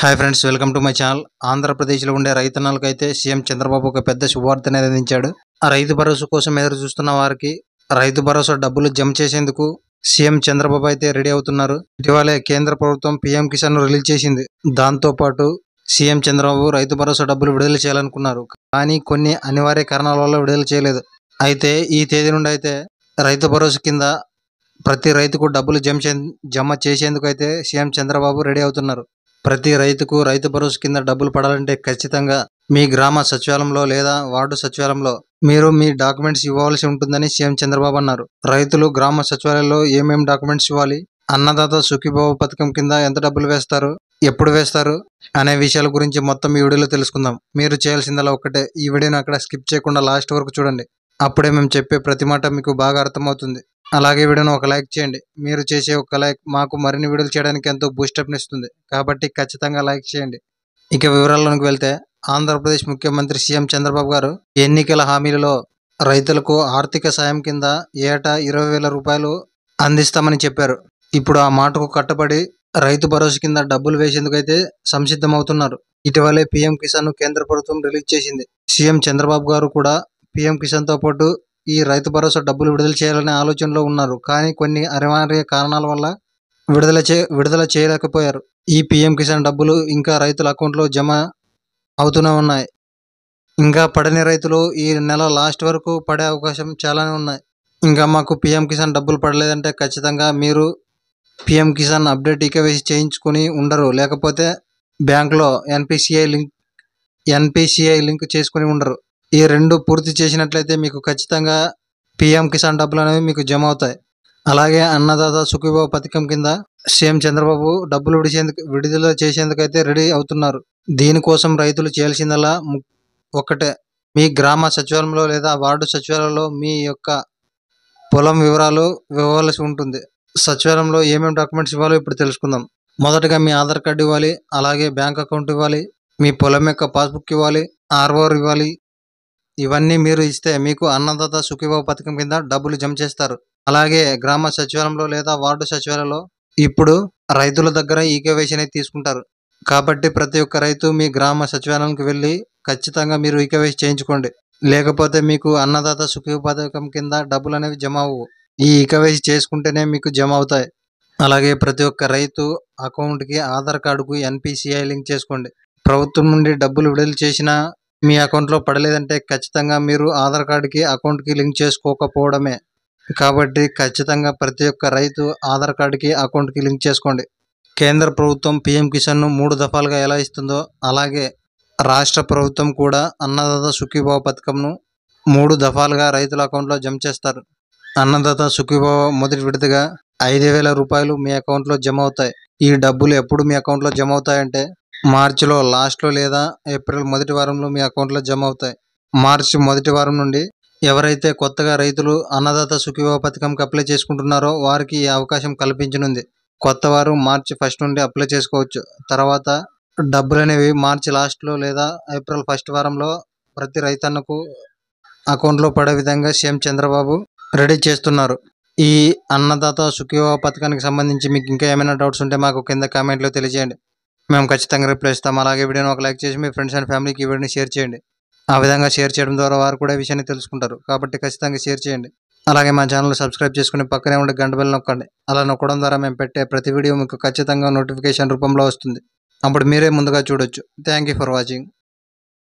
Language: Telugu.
Hi friends, welcome to my channel. ఆంధ్రప్రదేశ్లో ఉండే రైతన్నలకైతే సీఎం చంద్రబాబు ఒక పెద్ద శుభవార్తని అందించాడు. ఆ రైతు భరోసా కోసం ఎదురు చూస్తున్న వారికి రైతు భరోసా డబ్బులు జమ చేసేందుకు సీఎం చంద్రబాబు అయితే రెడీ అవుతున్నారు. ఇటీవలే కేంద్ర ప్రభుత్వం పీఎం కిసాన్ రిలీజ్ చేసింది. దాంతో పాటు సీఎం చంద్రబాబు రైతు భరోసా డబ్బులు విడుదల చేయాలనుకున్నారు. కానీ కొన్ని అనివార్య కారణాల వల్ల విడుదల చేయలేదు. అయితే ఈ తేదీ నుండి అయితే రైతు భరోసా కింద ప్రతి రైతుకు డబ్బులు జమ చేసేందుకు అయితే సీఎం చంద్రబాబు రెడీ అవుతున్నారు. ప్రతి రైతుకు రైతు భరోసా కింద డబ్బులు పడాలంటే ఖచ్చితంగా మీ గ్రామ సచివాలయంలో లేదా వార్డు సచివాలయంలో మీరు మీ డాక్యుమెంట్స్ ఇవ్వాల్సి ఉంటుందని సీఎం చంద్రబాబు అన్నారు. రైతులు గ్రామ సచివాలయంలో ఏమేమి డాక్యుమెంట్స్ ఇవ్వాలి, అన్నదాత సుఖీభవ పథకం కింద ఎంత డబ్బులు వేస్తారు, ఎప్పుడు వేస్తారు అనే విషయాల గురించి మొత్తం ఈ వీడియోలో తెలుసుకుందాం. మీరు చేయాల్సిందలా ఒక్కటే, ఈ వీడియోని అక్కడ స్కిప్ చేయకుండా లాస్ట్ వరకు చూడండి. అప్పుడే మేము చెప్పే ప్రతి మాట మీకు బాగా అర్థమవుతుంది. అలాగే వీడియోను ఒక లైక్ చేయండి. మీరు చేసే ఒక లైక్ మాకు మరిన్ని వీడియోలు చేయడానికి ఎంతో బూస్టప్ని ఇస్తుంది. కాబట్టి ఖచ్చితంగా లైక్ చేయండి. ఇక వివరాల్లోకి వెళ్తే, ఆంధ్రప్రదేశ్ ముఖ్యమంత్రి సీఎం చంద్రబాబు గారు ఎన్నికల హామీలలో రైతులకు ఆర్థిక సాయం కింద ఏటా 20,000 రూపాయలు అందిస్తామని చెప్పారు. ఇప్పుడు ఆ మాటకు కట్టుబడి రైతు భరోసా కింద డబ్బులు వేసేందుకు అయితే సంసిద్ధమవుతున్నారు. ఇటీవలే పీఎం కిసాన్ కేంద్ర ప్రభుత్వం రిలీజ్ చేసింది. సీఎం చంద్రబాబు గారు కూడా పీఎం కిసాన్తో పాటు ఈ రైతు భరోసా డబ్బులు విడుదల చేయాలనే ఆలోచనలో ఉన్నారు. కానీ కొన్ని అనివార్య కారణాల వల్ల విడుదల చేయలేకపోయారు. ఈ పీఎం కిసాన్ డబ్బులు ఇంకా రైతుల అకౌంట్లో జమ అవుతూనే ఉన్నాయి. ఇంకా పడని రైతులు ఈ నెల లాస్ట్ వరకు పడే అవకాశం చాలానే ఉన్నాయి. ఇంకా మాకు పీఎం కిసాన్ డబ్బులు పడలేదంటే ఖచ్చితంగా మీరు పీఎం కిసాన్ అప్డేట్ ఈకేవైసీ చేయించుకొని ఉండరు, లేకపోతే బ్యాంకులో ఎన్పిసిఐ లింక్ చేసుకుని ఉండరు. ఈ రెండు పూర్తి చేసినట్లయితే మీకు ఖచ్చితంగా పీఎం కిసాన్ డబ్బులు అనేవి మీకు జమ అవుతాయి. అలాగే అన్నదాత సుఖీభవ పథకం కింద సీఎం చంద్రబాబు డబ్బులు విడుదల చేసేందుకైతే రెడీ అవుతున్నారు. దీనికోసం రైతులు చేయాల్సిందల్లా ఒక్కటే, మీ గ్రామ సచివాలయంలో లేదా వార్డు సచివాలయంలో మీ యొక్క పొలం వివరాలు ఇవ్వవలసి ఉంటుంది. సచివాలయంలో ఏమేమి డాక్యుమెంట్స్ ఇవ్వాలో ఇప్పుడు తెలుసుకుందాం. మొదటగా మీ ఆధార్ కార్డు ఇవ్వాలి, అలాగే బ్యాంక్ అకౌంట్ ఇవ్వాలి, మీ పొలం యొక్క పాస్బుక్ ఇవ్వాలి, ఆర్ఓఆర్ ఇవ్వాలి. ఇవన్నీ మీరు ఇస్తే మీకు అన్నదాత సుఖీభవ పథకం కింద డబ్బులు జమ చేస్తారు. అలాగే గ్రామ సచివాలయంలో లేదా వార్డు సచివాలయంలో ఇప్పుడు రైతుల దగ్గర ఈకేవైసీ అనేది తీసుకుంటారు. కాబట్టి ప్రతి ఒక్క రైతు మీ గ్రామ సచివాలయానికి వెళ్ళి ఖచ్చితంగా మీరు ఈకేవైసీ చేయించుకోండి. లేకపోతే మీకు అన్నదాత సుఖీభవ పథకం కింద డబ్బులు అనేవి జమ అవ్వవు. ఈ ఈకేవైసీ చేసుకుంటేనే మీకు జమ అవుతాయి. అలాగే ప్రతి ఒక్క రైతు అకౌంట్కి ఆధార్ కార్డుకు ఎన్పిసిఐ లింక్ చేసుకోండి. ప్రభుత్వం నుండి డబ్బులు విడుదల చేసిన మీ అకౌంట్లో పడలేదంటే ఖచ్చితంగా మీరు ఆధార్ కార్డుకి అకౌంట్కి లింక్ చేసుకోకపోవడమే. కాబట్టి ఖచ్చితంగా ప్రతి ఒక్క రైతు ఆధార్ కార్డుకి అకౌంట్కి లింక్ చేసుకోండి. కేంద్ర ప్రభుత్వం పీఎం కిసాన్ను 3 దఫాలుగా ఎలా ఇస్తుందో అలాగే రాష్ట్ర ప్రభుత్వం కూడా అన్నదాత సుఖీభవ పథకంను 3 దఫాలుగా రైతుల అకౌంట్లో జమ చేస్తారు. అన్నదాత సుఖీభవ మొదటి విడతగా 5,000 రూపాయలు మీ అకౌంట్లో జమ అవుతాయి. ఈ డబ్బులు ఎప్పుడు మీ అకౌంట్లో జమ అవుతాయంటే మార్చిలో లాస్ట్లో లేదా ఏప్రిల్ మొదటి వారంలో మీ అకౌంట్లో జమ అవుతాయి. మార్చి మొదటి వారం నుండి ఎవరైతే కొత్తగా రైతులు అన్నదాత సుఖీభవ పథకంకి అప్లై చేసుకుంటున్నారో వారికి ఈ అవకాశం కల్పించనుంది. కొత్త వారు మార్చి 1 నుండి అప్లై చేసుకోవచ్చు. తర్వాత డబ్బులు అనేవి మార్చి లాస్ట్లో లేదా ఏప్రిల్ 1 వారంలో ప్రతి రైతన్నకు అకౌంట్లో పడే విధంగా సీఎం చంద్రబాబు రెడీ చేస్తున్నారు. ఈ అన్నదాత సుఖీభవ పథకానికి సంబంధించి మీకు ఇంకా ఏమైనా డౌట్స్ ఉంటే మాకు కింద కామెంట్లో తెలియజేయండి. మేము ఖచ్చితంగా రిప్లై ఇస్తాం. అలాగే వీడియోని ఒక లైక్ చేసి మీ ఫ్రెండ్స్ అండ్ ఫ్యామిలీకి ఈ వీడియోని షేర్ చేయండి. ఆ విధంగా షేర్ చేయడం ద్వారా వారు కూడా ఈ విషయాన్ని తెలుసుకుంటారు. కాబట్టి ఖచ్చితంగా షేర్ చేయండి. అలాగే మా ఛానల్ సబ్స్క్రైబ్ చేసుకుని పక్కనే ఉండే గంట బెల్ నొక్కండి. అలా నొక్కడం ద్వారా మేము పెట్టే ప్రతి వీడియో మీకు ఖచ్చితంగా నోటిఫికేషన్ రూపంలో వస్తుంది. అప్పుడు మీరే ముందుగా చూడొచ్చు. Thank you for watching.